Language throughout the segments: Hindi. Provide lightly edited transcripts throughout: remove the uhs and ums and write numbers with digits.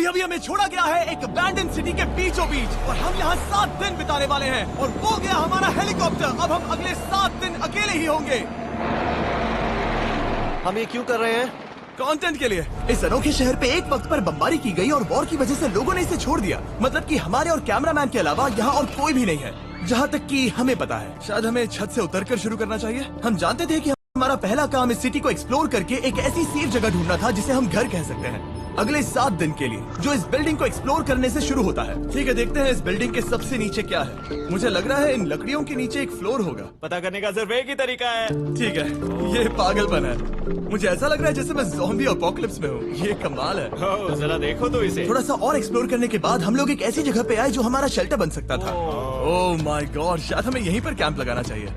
अभी हमें छोड़ा गया है एक अबैंडन सिटी के बीचों बीच और हम यहाँ 7 दिन बिताने वाले हैं और वो गया हमारा हेलीकॉप्टर। अब हम अगले 7 दिन अकेले ही होंगे। हम ये क्यों कर रहे हैं? कंटेंट के लिए। इस अनोखे शहर पे एक वक्त पर बमबारी की गई और वॉर की वजह से लोगों ने इसे छोड़ दिया। मतलब कि हमारे और कैमरामैन के अलावा यहाँ और कोई भी नहीं है, जहाँ तक कि हमें पता है। शायद हमें छत से उतरकर शुरू करना चाहिए। हम जानते थे कि हमारा पहला काम इस सिटी को एक्सप्लोर करके एक ऐसी सेफ जगह ढूंढना था जिसे हम घर कह सकते हैं, अगले 7 दिन के लिए, जो इस बिल्डिंग को एक्सप्लोर करने से शुरू होता है। ठीक है, देखते हैं इस बिल्डिंग के सबसे नीचे क्या है। मुझे लग रहा है इन लकड़ियों के नीचे एक फ्लोर होगा। पता करने का सिर्फ एक ही तरीका है। ठीक है, ये पागलपन है। मुझे ऐसा लग रहा है जैसे मैं ज़ॉम्बी अपोकलिप्स में हूँ। ये कमाल है। ओह, जरा देखो तो इसे। थोड़ा सा और एक्सप्लोर करने के बाद हम लोग एक ऐसी जगह पे आए जो हमारा शेल्टर बन सकता था। ओह माय गॉड, शायद हमें यहीं पर कैंप लगाना चाहिए।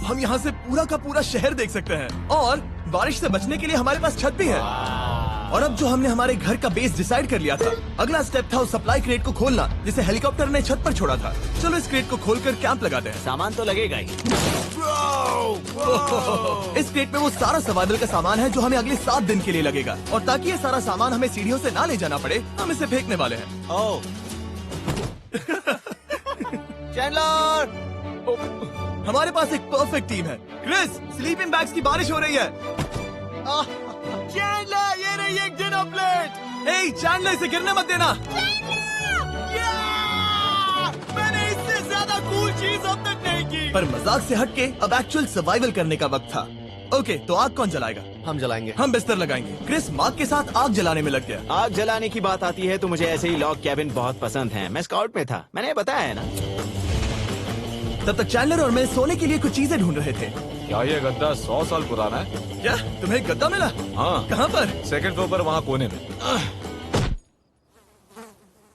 हम यहाँ से पूरा का पूरा शहर देख सकते हैं और बारिश से बचने के लिए हमारे पास छत भी है। और अब जो हमने हमारे घर का बेस डिसाइड कर लिया था, अगला स्टेप था उस सप्लाई क्रेट को खोलना जिसे हेलीकॉप्टर ने छत पर छोड़ा था। चलो इस क्रेट को खोलकर कैंप लगाते हैं। सामान तो लगेगा ही। इस क्रेट में वो सारा सर्वाइवल का सामान है जो हमें अगले 7 दिन के लिए लगेगा। और ताकि ये सारा सामान हमें सीढ़ियों से ना ले जाना पड़े, हम इसे फेंकने वाले हैं। ओह, चैंडलर! हमारे पास एक परफेक्ट टीम है। क्रिस, स्लीपिंग बैग्स की बारिश हो रही है। चैंडलर, ये रही एक डिनर प्लेट। हे चैंडलर, इसे गिरने मत देना। मैंने इससे ज्यादा कूल चीज अब तक नहीं की। पर मजाक से हटके अब एक्चुअल सर्वाइवल करने का वक्त था। ओके, तो आग कौन जलाएगा? हम जलाएंगे। हम बिस्तर लगाएंगे। क्रिस मार्क के साथ आग जलाने में लग गया। आग जलाने की बात आती है तो मुझे ऐसे ही लॉग कैबिन बहुत पसंद है। मैं स्काउट में था, मैंने बताया है ना। तब तक चैंडलर और मैं सोने के लिए कुछ चीजें ढूंढ रहे थे। क्या ये गद्दा 100 साल पुराना है? क्या तुम्हें एक गद्दा मिला? हाँ। कहाँ पर? सेकंड फ्लोर पर, वहाँ कोने में।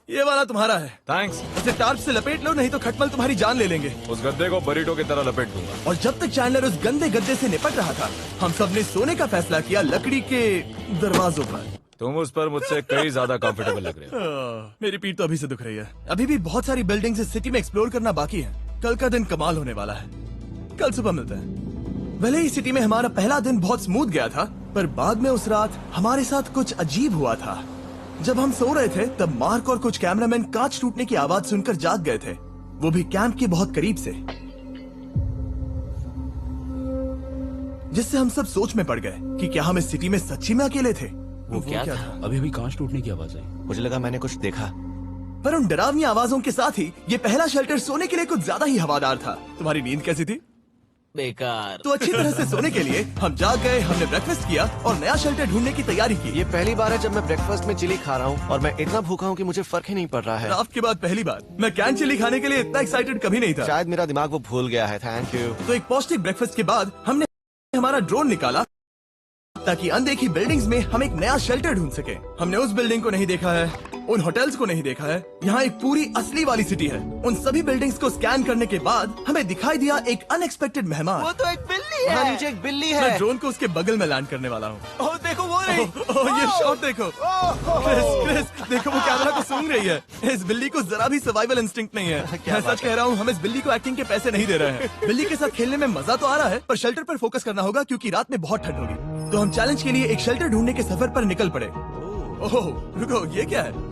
ये वाला तुम्हारा है। थैंक्स। इसे टार्प से लपेट लो, नहीं तो खटमल तुम्हारी जान ले लेंगे। उस गद्दे को बरीटो की तरह लपेट दूंगा। और जब तक चैंडलर उस गंदे गद्दे से निपट रहा था, हम सब ने सोने का फैसला किया लकड़ी के दरवाजों पर। तुम उस पर मुझसे कई ज्यादा कंफर्टेबल लग रहे हो। मेरी पीठ तो अभी से दुख रही है। अभी भी बहुत सारी बिल्डिंग्स इस सिटी में एक्सप्लोर करना बाकी है। कल का दिन कमाल होने वाला है। कल सुबह मिलते हैं। भले ही सिटी में हमारा पहला दिन बहुत स्मूथ गया था, पर बाद में उस रात हमारे साथ कुछ अजीब हुआ था। जब हम सो रहे थे तब मार्क और कुछ कैमरामैन कांच टूटने की आवाज सुनकर जाग गए थे, वो भी कैंप के बहुत करीब से, जिससे हम सब सोच में पड़ गए कि क्या हम इस सिटी में सच्ची में अकेले थे। वो क्या था? अभी कांच टूटने की आवाज आई। मुझे लगा मैंने कुछ देखा। पर उन डरावनी आवाजों के साथ ही ये पहला शेल्टर सोने के लिए कुछ ज्यादा ही हवादार था। तुम्हारी नींद कैसी थी? बेकार। तो अच्छी तरह से सोने के लिए हम जाग गए। हमने ब्रेकफास्ट किया और नया शेल्टर ढूंढने की तैयारी की। ये पहली बार है जब मैं ब्रेकफास्ट में चिली खा रहा हूँ और मैं इतना भूखा हूँ कि मुझे फर्क ही नहीं पड़ रहा है। राफ्ट के बाद पहली बार। मैं कैन चिली खाने के लिए इतना एक्साइटेड कभी नहीं था। शायद मेरा दिमाग वो भूल गया है। Thank you. तो एक पौष्टिक ब्रेकफास्ट के बाद हमने हमारा ड्रोन निकाला ताकि अनदेखी बिल्डिंग्स में हम एक नया शेल्टर ढूंढ सके। हमने उस बिल्डिंग को नहीं देखा है, उन होटल्स को नहीं देखा है। यहाँ एक पूरी असली वाली सिटी है। उन सभी बिल्डिंग्स को स्कैन करने के बाद हमें दिखाई दिया एक अनएक्सपेक्टेड मेहमान। वो तो एक बिल्ली वहाँ है। नीचे एक बिल्ली मैं है। ड्रोन को उसके बगल में लैंड करने वाला हूँ। ओह, देखो वो रही। ये शॉट देखो। क्रिस, देखो वो कैमरा को सूंघ रही है। इस बिल्ली को जरा भी सर्वाइवल इंस्टिंक्ट नहीं है। क्या मैं बात सच कह रहा हूँ, हम इस बिल्ली को एक्टिंग के पैसे नहीं दे रहे हैं। बिल्ली के साथ खेलने में मजा तो आ रहा है, पर शेल्टर पर फोकस करना होगा क्योंकि रात में बहुत ठंड होगी। तो हम चैलेंज के लिए एक शेल्टर ढूंढने के सफर पर निकल पड़े। ओह रुको, ये क्या है?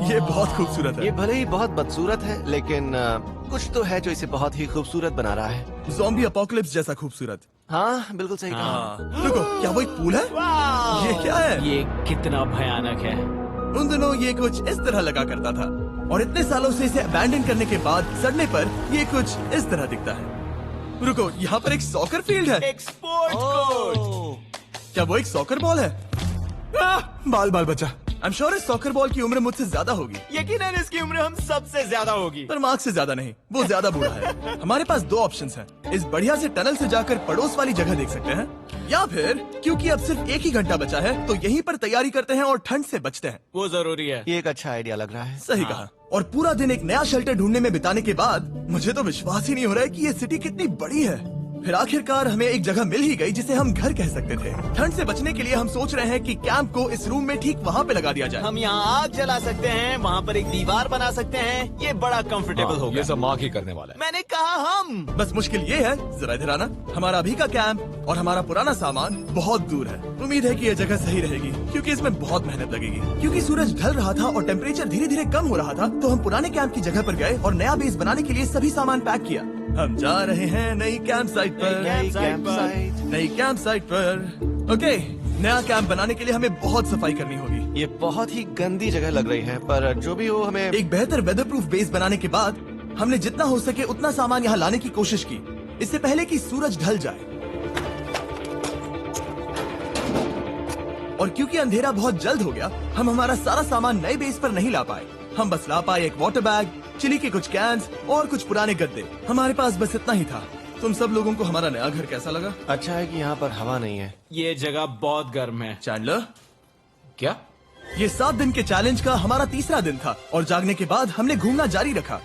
ये बहुत खूबसूरत है। ये भले ही बहुत बदसूरत है, लेकिन कुछ तो है जो इसे बहुत ही खूबसूरत बना रहा है। ज़ॉम्बी अपोकलिप्स जैसा खूबसूरत। हाँ, बिल्कुल सही कहा। रुको, क्या वो एक पूल है? ये क्या है? ये कितना भयानक है। उन दिनों ये कुछ इस तरह लगा करता था और इतने सालों से इसे अबैंडन करने के बाद सड़ने पर ये कुछ इस तरह दिखता है। रुको, यहाँ पर एक सॉकर फील्ड है। एक स्पोर्ट्स कोच। क्या वो एक सॉकर बॉल है? बाल बाल बचा। आई एम श्योर इस सॉकर बॉल की उम्र मुझसे ज्यादा होगी। यकीनन इसकी उम्र हम सबसे ज्यादा होगी। पर मार्क से ज्यादा नहीं, वो ज्यादा बूढ़ा है। हमारे पास 2 ऑप्शंस हैं। इस बढ़िया से टनल से जाकर पड़ोस वाली जगह देख सकते हैं, या फिर क्योंकि अब सिर्फ 1 ही घंटा बचा है तो यहीं पर तैयारी करते हैं और ठंड से बचते हैं। वो जरूरी है। ये एक अच्छा आइडिया लग रहा है। सही कहा। और पूरा दिन एक नया शेल्टर ढूंढने में बिताने के बाद मुझे तो विश्वास ही नहीं हो रहा है कि ये सिटी कितनी बड़ी है। फिर आखिरकार हमें एक जगह मिल ही गई जिसे हम घर कह सकते थे। ठंड से बचने के लिए हम सोच रहे हैं कि कैंप को इस रूम में ठीक वहाँ पे लगा दिया जाए। हम यहाँ आग जला सकते हैं, वहाँ पर एक दीवार बना सकते हैं। ये बड़ा कंफर्टेबल हाँ, होगा। ये सब मार्क ही करने वाला है। मैंने कहा हम। बस मुश्किल ये है, जरा इधर आना, हमारा अभी का कैंप और हमारा पुराना सामान बहुत दूर है। उम्मीद है कि यह जगह सही रहेगी क्योंकि इसमें बहुत मेहनत लगेगी। क्योंकि सूरज ढल रहा था और टेम्परेचर धीरे धीरे कम हो रहा था, तो हम पुराने कैंप की जगह पर गए और नया बेस बनाने के लिए सभी सामान पैक किया। हम जा रहे हैं नई कैंप साइट पर। नई कैंप साइट पर। ओके, नया कैंप बनाने के लिए हमें बहुत सफाई करनी होगी। ये बहुत ही गंदी जगह लग रही है, पर जो भी हो हमें एक बेहतर वेदर प्रूफ बेस बनाने के बाद हमने जितना हो सके उतना सामान यहाँ लाने की कोशिश की, इससे पहले कि सूरज ढल जाए। और क्योंकि अंधेरा बहुत जल्द हो गया, हम हमारा सारा सामान नए बेस पर नहीं ला पाए। हम बस ला पाए एक वाटर बैग, चिली के कुछ कैंस और कुछ पुराने गद्दे। हमारे पास बस इतना ही था। तुम सब लोगों को हमारा नया घर कैसा लगा? अच्छा है कि यहाँ पर हवा नहीं है। ये जगह बहुत गर्म है। चैंडलर, क्या? ये 7 दिन के चैलेंज का हमारा तीसरा दिन था और जागने के बाद हमने घूमना जारी रखा।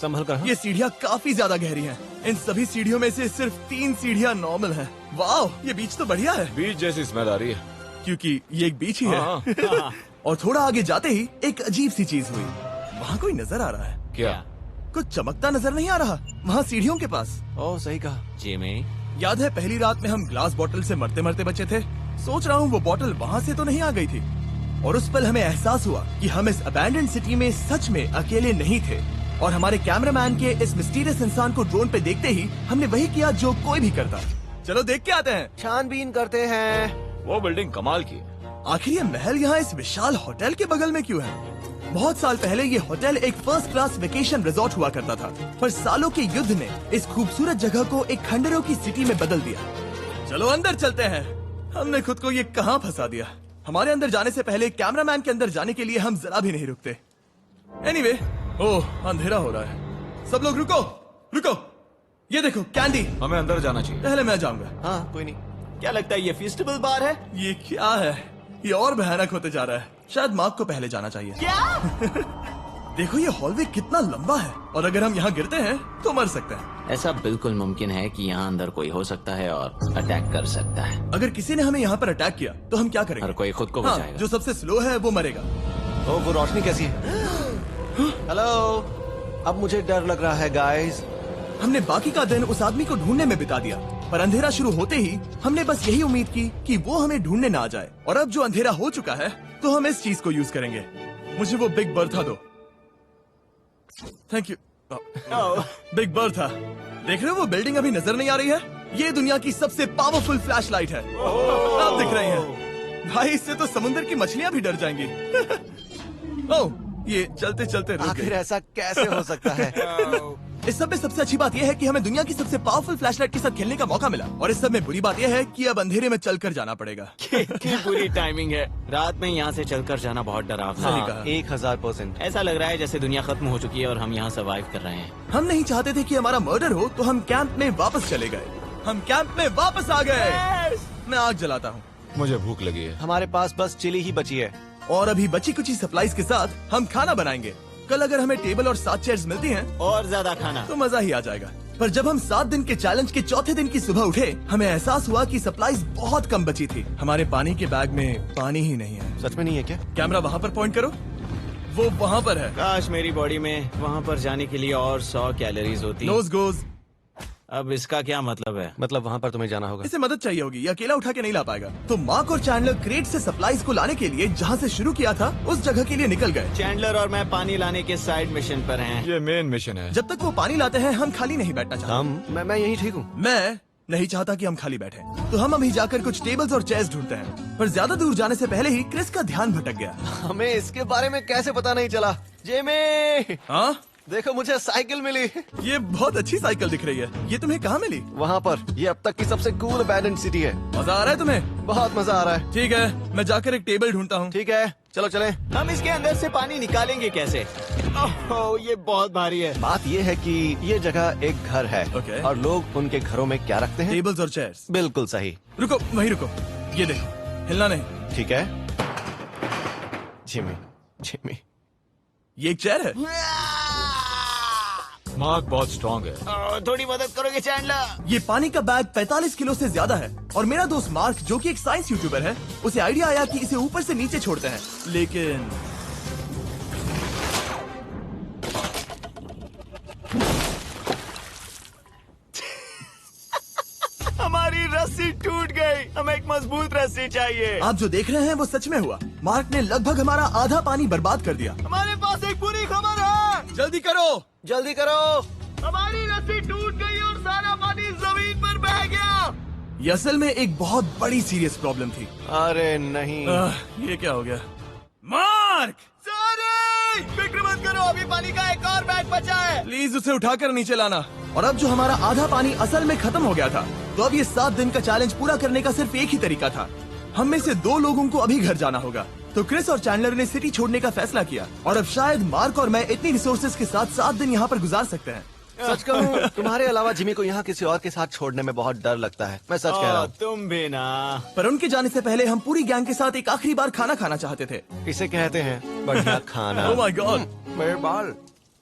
संभल कर। ये सीढ़ियाँ काफी ज्यादा गहरी हैं। इन सभी सीढ़ियों में से सिर्फ 3 सीढ़ियाँ नॉर्मल हैं। वाह, ये बीच तो बढ़िया है बीच जैसी स्मेल आ रही है। क्योंकि ये एक बीच ही है। हाँ। और थोड़ा आगे जाते ही एक अजीब सी चीज हुई। वहाँ कोई नजर आ रहा है। क्या? कुछ चमकता नजर नहीं आ रहा वहाँ सीढ़ियों के पास। ओह, सही कहा। जिमी, याद है पहली रात में हम ग्लास बॉटल से मरते मरते बचे थे? सोच रहा हूँ वो बॉटल वहाँ से तो नहीं आ गई थी। और उस पल हमें एहसास हुआ कि हम इस अबैंडन सिटी में सच में अकेले नहीं थे। और हमारे कैमरामैन के इस मिस्टीरियस इंसान को ड्रोन पे देखते ही हमने वही किया जो कोई भी करता। चलो देख के आते हैं। छानबीन करते हैं। वो बिल्डिंग कमाल की है। आखिर ये महल यहाँ इस विशाल होटल के बगल में क्यों है? बहुत साल पहले ये होटल एक फर्स्ट क्लास वेकेशन रिजॉर्ट हुआ करता था, पर सालों के युद्ध ने इस खूबसूरत जगह को एक खंडरों की सिटी में बदल दिया। चलो अंदर चलते हैं। हमने खुद को ये कहाँ फंसा दिया। हमारे अंदर जाने से पहले कैमरामैन के अंदर जाने के लिए हम जरा भी नहीं रुकते। एनीवे, ओह अंधेरा हो रहा है। सब लोग रुको रुको, ये देखो कैंडी। हमें अंदर जाना चाहिए। पहले मैं जाऊंगा। हाँ, कोई नहीं। क्या लगता है ये फेस्टिवल बार है? ये क्या है? ये और भयानक होते जा रहा है। शायद मार्क को पहले जाना चाहिए। क्या? देखो ये हॉलवे कितना लंबा है और अगर हम यहाँ गिरते हैं तो मर सकते हैं। ऐसा बिल्कुल मुमकिन है कि यहाँ अंदर कोई हो सकता है और अटैक कर सकता है। अगर किसी ने हमें यहाँ पर अटैक किया तो हम क्या करेंगे? हर कोई खुद को हाँ, बचाएगा। जो सबसे स्लो है वो मरेगा। ओह, वो रोशनी कैसी है? हेलो, अब मुझे डर लग रहा है गाइस। हमने बाकी का दिन उस आदमी को ढूंढने में बिता दिया, पर अंधेरा शुरू होते ही हमने बस यही उम्मीद की कि वो हमें ढूंढने ना आ जाए। और अब जो अंधेरा हो चुका है तो हम इस चीज को यूज करेंगे। मुझे वो बिग बर्था दो। Thank you. बिग बर्था, देख रहे हो वो बिल्डिंग अभी नजर नहीं आ रही है? ये दुनिया की सबसे पावरफुल फ्लैशलाइट है। आप दिख रही हैं। भाई इससे तो समुद्र की मछलियां भी डर जाएंगी। ओह, ये चलते चलते रुक आखिर गई। ऐसा कैसे हो सकता है? इस सब में सबसे अच्छी बात यह है कि हमें दुनिया की सबसे पावरफुल फ्लैशलाइट के साथ खेलने का मौका मिला। और इस सब में बुरी बात यह है कि अब अंधेरे में चलकर जाना पड़ेगा। कितनी बुरी टाइमिंग है। रात में यहाँ से चलकर जाना बहुत डरावना सही है। कहा। 1000%। ऐसा लग रहा है जैसे दुनिया खत्म हो चुकी है और हम यहाँ सर्वाइव कर रहे हैं। हम नहीं चाहते थे कि हमारा मर्डर हो, तो हम कैंप में वापस चले गए। हम कैंप में वापस आ गए। मैं आग जलाता हूँ मुझे भूख लगी है। हमारे पास बस चिली ही बची है। और अभी बची कुची सप्लाईज के साथ हम खाना बनाएंगे। कल अगर हमें टेबल और 7 चेयर्स मिलती हैं और ज्यादा खाना। तो मजा ही आ जाएगा। पर जब हम 7 दिन के चैलेंज के चौथे दिन की सुबह उठे, हमें एहसास हुआ कि सप्लाईज बहुत कम बची थी। हमारे पानी के बैग में पानी ही नहीं है। सच में नहीं है क्या? कैमरा वहाँ पर पॉइंट करो, वो वहाँ पर है। काश मेरी बॉडी में वहाँ पर जाने के लिए और 100 कैलोरीज होती। नोज गोज। अब इसका क्या मतलब है? मतलब वहाँ पर तुम्हें जाना होगा। इसे मदद चाहिए होगी, ये अकेला उठा के नहीं ला पाएगा। तो मार्क और चैंडलर क्रेट से सप्लाईज को लाने के लिए जहाँ से शुरू किया था उस जगह के लिए निकल गए। चैंडलर और मैं पानी लाने के साइड मिशन पर हैं। ये मेन मिशन है। जब तक वो पानी लाते हैं हम खाली नहीं बैठना चाहते। मैं यही ठीक हूँ। मैं नहीं चाहता कि हम खाली बैठे, तो हम अभी जाकर कुछ टेबल्स और चेयर्स ढूंढते हैं। पर ज्यादा दूर जाने से पहले ही क्रिस का ध्यान भटक गया। हमें इसके बारे में कैसे पता नहीं चला? जेमी, हाँ, देखो मुझे साइकिल मिली। ये बहुत अच्छी साइकिल दिख रही है। ये तुम्हें कहाँ मिली? वहाँ पर। ये अब तक की सबसे कूल अबैंडन्ड सिटी है। मजा आ रहा है तुम्हें? बहुत मजा आ रहा है। ठीक है, मैं जाकर एक टेबल ढूंढता हूँ। ठीक है, चलो चलें। हम इसके अंदर से पानी निकालेंगे कैसे? ओह, ये बहुत भारी है। बात ये है कि ये जगह एक घर है। ओके। और लोग उनके घरों में क्या रखते हैं? टेबल्स और चेयर्स। बिल्कुल सही। रुको, वहीं रुको। ये देखो, हिलना नहीं। ठीक है। जिमी, जिमी, ये एक चेयर है। मार्क बहुत स्ट्रांग है। थोड़ी मदद करोगे चैंडलर? ये पानी का बैग 45 किलो से ज्यादा है और मेरा दोस्त मार्क जो कि एक साइंस यूट्यूबर है, उसे आइडिया आया कि इसे ऊपर से नीचे छोड़ते हैं, लेकिन हमारी रस्सी टूट गई। हमें एक मजबूत रस्सी चाहिए। आप जो देख रहे हैं वो सच में हुआ। मार्क ने लगभग हमारा आधा पानी बर्बाद कर दिया। हमारे पास एक बुरी खबर है। जल्दी करो। जल्दी करो। हमारी रस्सी टूट गई और सारा पानी जमीन पर बह गया। ये असल में एक बहुत बड़ी सीरियस प्रॉब्लम थी। अरे नहीं। ये क्या हो गया? मार्क, सॉरी, फिक्र मत करो, अभी पानी का एक और बैग बचा है। प्लीज उसे उठाकर नीचे लाना। और अब जो हमारा आधा पानी असल में खत्म हो गया था, तो अब ये 7 दिन का चैलेंज पूरा करने का सिर्फ एक ही तरीका था। हम में से 2 लोगों को अभी घर जाना होगा। तो क्रिस और चैंडलर ने सिटी छोड़ने का फैसला किया और अब शायद मार्क और मैं इतनी रिसोर्सेज के साथ 7 दिन यहाँ पर गुजार सकते हैं। सच कहूँ, तुम्हारे अलावा जिमी को यहाँ किसी और के साथ छोड़ने में बहुत डर लगता है। मैं सच कह रहा हूँ। तुम भी ना। पर उनके जाने से पहले हम पूरी गैंग के साथ एक आखिरी बार खाना खाना चाहते थे। इसे कहते हैं बढ़िया खाना। ओह माय गॉड, मेरे बाल।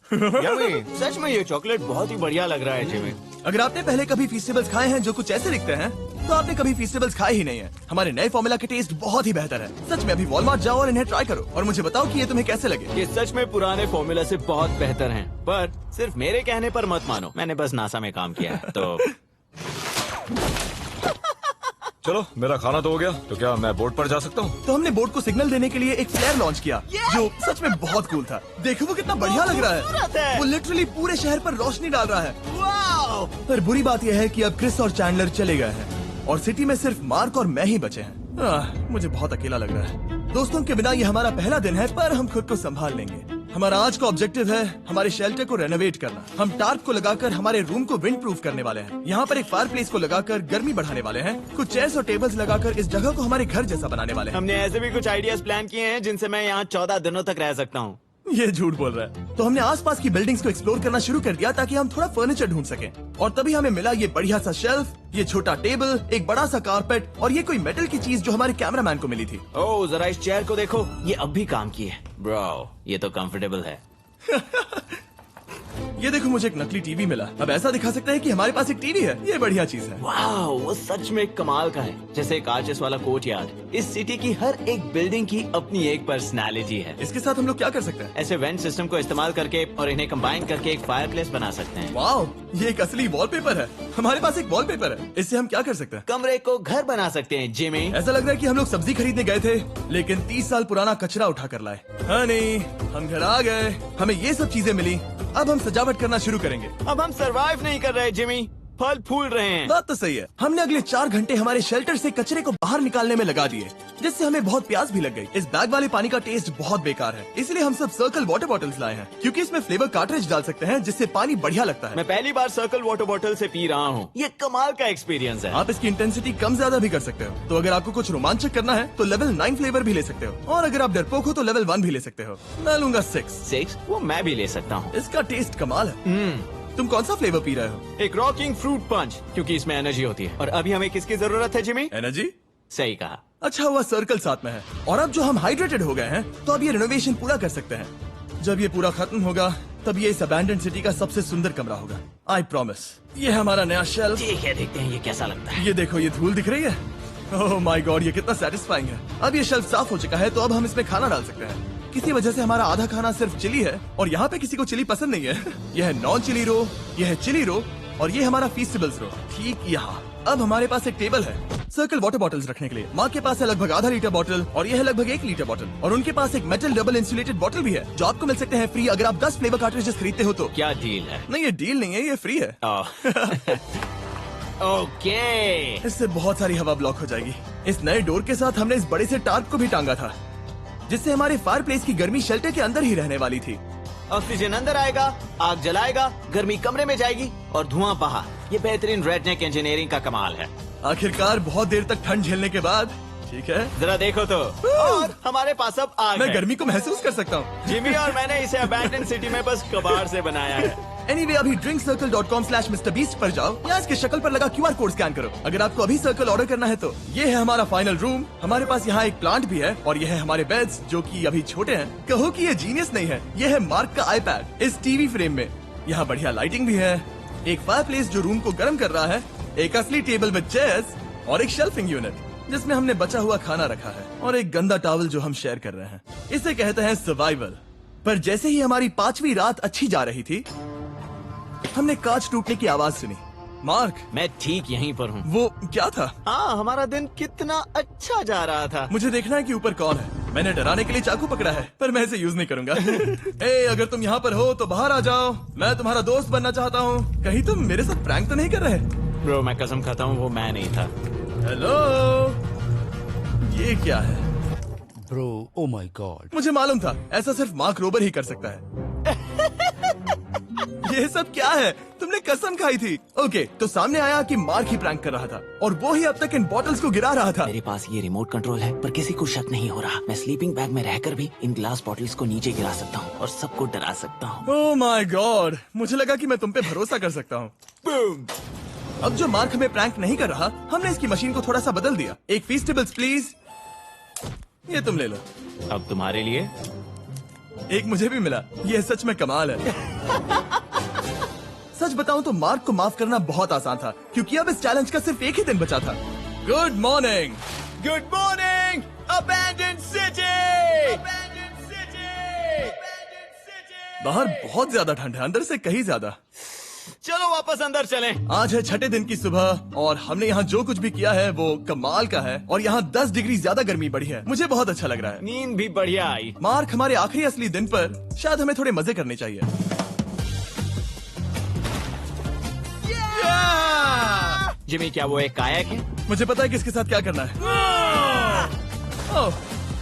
यम्मी। सच में ये चॉकलेट बहुत ही बढ़िया लग रहा है जिमी। अगर आपने पहले कभी फीस्टेबल्स खाए हैं जो कुछ ऐसे दिखते हैं, तो आपने कभी फीस्टेबल्स खाए ही नहीं है। हमारे नए फॉर्मूला के टेस्ट बहुत ही बेहतर है। सच में अभी वॉलमार्ट जाओ और इन्हें ट्राई करो और मुझे बताओ कि ये तुम्हें कैसे लगे। ये सच में पुराने फॉर्मूला से बहुत बेहतर हैं, पर सिर्फ मेरे कहने पर मत मानो। मैंने बस नासा में काम किया है तो। चलो, मेरा खाना तो हो गया, तो क्या मैं बोट पर जा सकता हूँ? तो हमने बोट को सिग्नल देने के लिए एक फ्लेयर लॉन्च किया, जो सच में बहुत कूल था। देखो वो कितना बढ़िया लग रहा खूबसूरत है। है। वो लिटरली पूरे शहर पर रोशनी डाल रहा है। वाओ! पर बुरी बात यह है कि अब क्रिस और चैंडलर चले गए हैं और सिटी में सिर्फ मार्क और मैं ही बचे हैं। मुझे बहुत अकेला लग रहा है। दोस्तों के बिना ये हमारा पहला दिन है, पर हम खुद को संभाल लेंगे। हमारा आज का ऑब्जेक्टिव है हमारे शेल्टर को रेनोवेट करना। हम टार्प को लगाकर हमारे रूम को विंड प्रूफ करने वाले हैं। यहाँ पर एक फायर प्लेस को लगाकर गर्मी बढ़ाने वाले हैं। कुछ चेयर्स और टेबल्स लगाकर इस जगह को हमारे घर जैसा बनाने वाले हैं। हमने ऐसे भी कुछ आइडियाज प्लान किए हैं जिनसे मैं यहाँ 14 दिनों तक रह सकता हूँ। ये झूठ बोल रहा है। तो हमने आसपास की बिल्डिंग्स को एक्सप्लोर करना शुरू कर दिया ताकि हम थोड़ा फर्नीचर ढूंढ सकें। और तभी हमें मिला ये बढ़िया सा शेल्फ, ये छोटा टेबल, एक बड़ा सा कारपेट और ये कोई मेटल की चीज जो हमारे कैमरामैन को मिली थी। ओह, जरा इस चेयर को देखो, ये अब भी काम की है। ब्रो, ये तो कंफर्टेबल है। ये देखो, मुझे एक नकली टीवी मिला। अब ऐसा दिखा सकते हैं कि हमारे पास एक टीवी है। ये बढ़िया चीज है। वाह, वो सच में कमाल का है। जैसे एक आर्चेस वाला कोर्टयार्ड। इस सिटी की हर एक बिल्डिंग की अपनी एक पर्सनालिटी है। इसके साथ हम लोग क्या कर सकते हैं? ऐसे वेंट सिस्टम को इस्तेमाल करके और इन्हें कंबाइन करके एक फायर प्लेस बना सकते हैं। वाओ, ये एक असली वॉलपेपर है। हमारे पास एक वॉलपेपर है। इससे हम क्या कर सकते हैं? कमरे को घर बना सकते हैं जिमी। ऐसा लग रहा है कि हम लोग सब्जी खरीदने गए थे, लेकिन 30 साल पुराना कचरा उठा कर लाए। हाँ नहीं, हम घर आ गए, हमें ये सब चीजें मिली। अब हम सजावट करना शुरू करेंगे। अब हम सरवाइव नहीं कर रहे जिमी, फल फूल रहे हैं। बात तो सही है। हमने अगले 4 घंटे हमारे शेल्टर से कचरे को बाहर निकालने में लगा दिए, जिससे हमें बहुत प्यास भी लग गई। इस बैग वाले पानी का टेस्ट बहुत बेकार है, इसलिए हम सब सर्कल वाटर बॉटल्स लाए हैं, क्योंकि इसमें फ्लेवर कार्ट्रिज डाल सकते हैं जिससे पानी बढ़िया लगता है। मैं पहली बार सर्कल वाटर बॉटल से पी रहा हूँ। ये कमाल का एक्सपीरियंस है। आप इसकी इंटेंसिटी कम ज्यादा भी कर सकते हो। तो अगर आपको कुछ रोमांचक करना है तो लेवल 9 फ्लेवर भी ले सकते हो, और अगर आप डरपोक हो तो लेवल 1 भी ले सकते हो। मैं लूंगा 6। वो मैं भी ले सकता हूँ। इसका टेस्ट कमाल है। तुम कौन सा फ्लेवर पी रहे हो? एक रॉकिंग फ्रूट पंच, क्योंकि इसमें एनर्जी होती है। और अभी हमें किसकी जरूरत है जिमी? एनर्जी? सही कहा। अच्छा हुआ सर्कल साथ में है। और अब जो हम हाइड्रेटेड हो गए हैं, तो अब ये रिनोवेशन पूरा कर सकते हैं। जब ये पूरा खत्म होगा, तब ये इस अबैंडन्ड सिटी का सबसे सुंदर कमरा होगा। I promise. ये है हमारा नया शेल्फ। ठीक है, देखते हैं ये कैसा लगता है। ये देखो, ये धूल दिख रही है। ओह माय गॉड, ये कितना सेटिस्फाइंग है। अब ये शेल्फ साफ हो चुका है, तो अब हम इसमें खाना डाल सकते हैं। किसी वजह से हमारा आधा खाना सिर्फ चिली है, और यहाँ पे किसी को चिली पसंद नहीं है। यह है नॉन चिली रो, यह है चिली रो, और ये हमारा फीस्टेबल्स रो ठीक यहाँ। अब हमारे पास एक टेबल है सर्कल वाटर बॉटल्स रखने के लिए। माँ के पास है लगभग आधा लीटर बॉटल, और यह है लगभग 1 लीटर बॉटल। और उनके पास एक मेटल डबल इंसुलेटेड बॉटल भी है, जो आपको मिल सकते हैं फ्री अगर आप 10 फ्लेवर कार्ट्रिजेस खरीदते हो तो। क्या डील है? नहीं, ये डील नहीं है, ये फ्री है। ओके। इससे बहुत सारी हवा ब्लॉक हो जाएगी। इस नए डोर के साथ हमने इस बड़े से टार्प को भी टांगा था, जिससे हमारे फायर प्लेस की गर्मी शेल्टर के अंदर ही रहने वाली थी। ऑक्सीजन अंदर आएगा, आग जलाएगा, गर्मी कमरे में जाएगी और धुआं बाहर। ये बेहतरीन रेडनेक इंजीनियरिंग का कमाल है। आखिरकार बहुत देर तक ठंड झेलने के बाद, ठीक है, जरा देखो तो। और हमारे पास अब आग मैं है। गर्मी को महसूस कर सकता हूँ। जिमी और मैंने इसे अबैंडन सिटी में बस कबाड़ से बनाया है। Anyway, अभी drinkcircle.com/MrBeast पर जाओ या इसके शक्ल पर लगा QR कोड स्कैन करो। अगर आपको अभी सर्कल ऑर्डर करना है तो ये है हमारा फाइनल रूम। हमारे पास यहाँ एक प्लांट भी है, और ये है हमारे बेड्स जो कि अभी छोटे हैं। कहो कि ये जीनियस नहीं है, ये है मार्क का iPad इस टीवी फ्रेम में। यहाँ बढ़िया लाइटिंग भी है, एक फायरप्लेस जो रूम को गर्म कर रहा है, एक असली टेबल विद चेयर्स और एक शेल्फिंग यूनिट जिसमें हमने बचा हुआ खाना रखा है और एक गंदा टॉवल जो हम शेयर कर रहे हैं। इसे कहते हैं सर्वाइवल। पर जैसे ही हमारी 5वीं रात अच्छी जा रही थी, हमने कांच टूटने की आवाज सुनी। मार्क, मैं ठीक यहीं पर हूँ। वो क्या था? हाँ, हमारा दिन कितना अच्छा जा रहा था। मुझे देखना है कि ऊपर कौन है। मैंने डराने के लिए चाकू पकड़ा है, पर मैं इसे यूज नहीं करूंगा। ए, अगर तुम यहाँ पर हो तो बाहर आ जाओ, मैं तुम्हारा दोस्त बनना चाहता हूँ। कहीं तुम मेरे साथ प्रैंक तो नहीं कर रहे? ब्रो, मैं कसम खाता हूँ वो मैं नहीं था। हेलो, ये क्या है? Bro, oh my God. मुझे मालूम था ऐसा सिर्फ मार्क रोबर ही कर सकता है। ये सब क्या है? तुमने कसम खाई थी। ओके, तो सामने आया कि मार्क ही प्रैंक कर रहा था और वो ही अब तक इन बॉटल्स को गिरा रहा था। मेरे पास ये रिमोट कंट्रोल है, पर किसी को शक नहीं हो रहा। मैं स्लीपिंग बैग में रहकर भी इन ग्लास बॉटल्स को नीचे गिरा सकता हूँ और सबको डरा सकता हूँ। ओह माय गॉड, मुझे लगा कि मैं तुम पे भरोसा कर सकता हूँ। अब जो मार्क हमें प्रैंक नहीं कर रहा, हमने इसकी मशीन को थोड़ा सा बदल दिया। एक फीस्टेबल्स प्लीज, ये तुम ले लो। अब तुम्हारे लिए एक मुझे भी मिला। ये सच में कमाल है। सच बताऊं तो मार्क को माफ करना बहुत आसान था, क्योंकि अब इस चैलेंज का सिर्फ एक ही दिन बचा था। Good morning, good morning, abandoned city. बाहर बहुत ज्यादा ठंड है, अंदर से कहीं ज्यादा। चलो वापस अंदर चलें। आज है 6ठे दिन की सुबह और हमने यहाँ जो कुछ भी किया है वो कमाल का है और यहाँ 10 डिग्री ज्यादा गर्मी बढ़ी है। मुझे बहुत अच्छा लग रहा है। नींद भी बढ़िया आई। मार्क, हमारे आखिरी असली दिन पर शायद हमें थोड़े मजे करने चाहिए। जिमी, क्या वो एक कायाक है? मुझे पता है किसके साथ क्या करना है। ओह,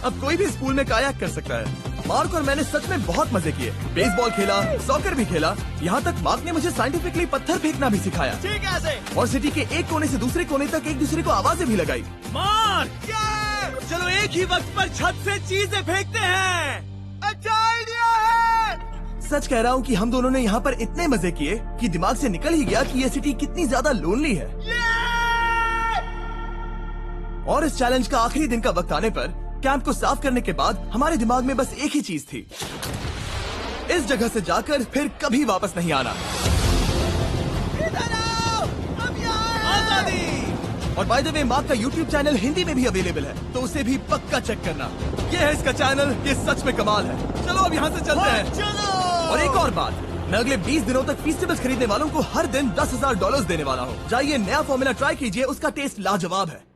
अब कोई भी स्कूल में कायाक कर सकता है। मार्क और मैंने सच में बहुत मजे किए। बेसबॉल खेला, सॉकर भी खेला, यहाँ तक मार्क ने मुझे साइंटिफिकली पत्थर फेंकना भी सिखाया। ठीक है। और सिटी के एक कोने से दूसरे कोने तक एक दूसरे को आवाजें भी लगाई। मार्क, चलो एक ही वक्त पर छत से चीजें फेंकते हैं। अच्छा आइडिया है। सच कह रहा हूँ कि हम दोनों ने यहाँ पर इतने मजे किए कि दिमाग से निकल ही गया कि ये सिटी कितनी ज्यादा लोनली है। और इस चैलेंज का आखिरी दिन का वक्त आने पर कैंप को साफ करने के बाद हमारे दिमाग में बस एक ही चीज थी, इस जगह से जाकर फिर कभी वापस नहीं आना। आजादी। और बाय द वे, मार्क का YouTube चैनल हिंदी में भी अवेलेबल है, तो उसे भी पक्का चेक करना। ये है इसका चैनल, ये सच में कमाल है। चलो अब यहाँ से चलते हैं। चलो। और एक और बात, मैं अगले 20 दिनों तक फीस्टेबल्स खरीदने वालों को हर दिन $10,000 देने वाला हूँ। जाइए, नया फॉर्मूला ट्राई कीजिए, उसका टेस्ट लाजवाब है।